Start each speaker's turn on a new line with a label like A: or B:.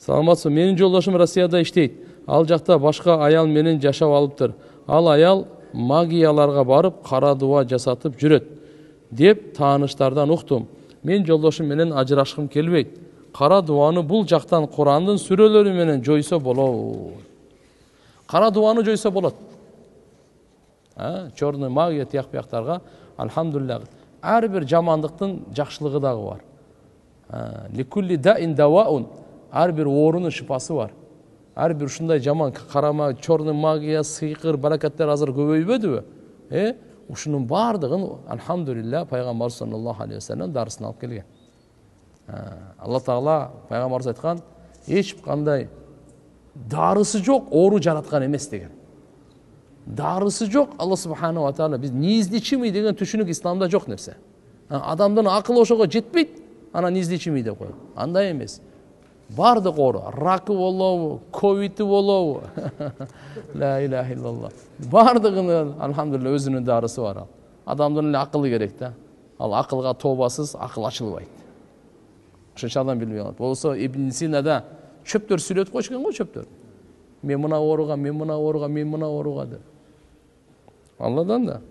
A: Саламатсызбы, менин жолдошум Россияда иштейт. Ал жакта башка аял менен жашап алыптыр. Ал аял магияларга барып, кара дуа жасатып жүрөт деп тааныштардан уктум. Мен жолдошум менен ажырашкым келбейт. Кара дуаны бул жактан Курандын сүрөлөрү менен жойсо болот. Кара дуаны жойсо болот. Чорный магия тияк бияктарга алхамдулилlah. Ар бир жамандыктын жакшылыгы дагы бар. Ликулли даин даваун. Ар бир оорунун шифасы бар. Ар бир ушундай жаман карама, чорный магия, сыйкыр, баракаттар азыр көбөйбөдүбү? Ушунун бардыгын алхамдулилlah пайгамбар саллаллаху алейхи ва саллям дарысын алып келген. Алла Таала пайгамбарыбыз айткан, эч кандай дарысы жок, оору жараткан эмес деген. Дарысы жок, Алла субхана ва таала биз неизлечимый деген түшүнүк исламда жок нерсе. Адамдын акылы ошого жетпейт, ана неизлечимый деп коет. Андай эмес. Бардык оору, ракы болобу, ковиди болобу. Ла илаха иллаллах. Бардыгынын алхамдулилlah өзүнүн дарысы бар. Адамдын эле акылы керек да. Ал акылга тообасыз акыл ачылбайт. Ошончо адам билбей калат. Болсо Ибн Синада чөптөр сүйлөтүп койушкан го чөптөр. Мен мына ооруга, мен мына ооруга, мен мына ооруга деп. Алладан да.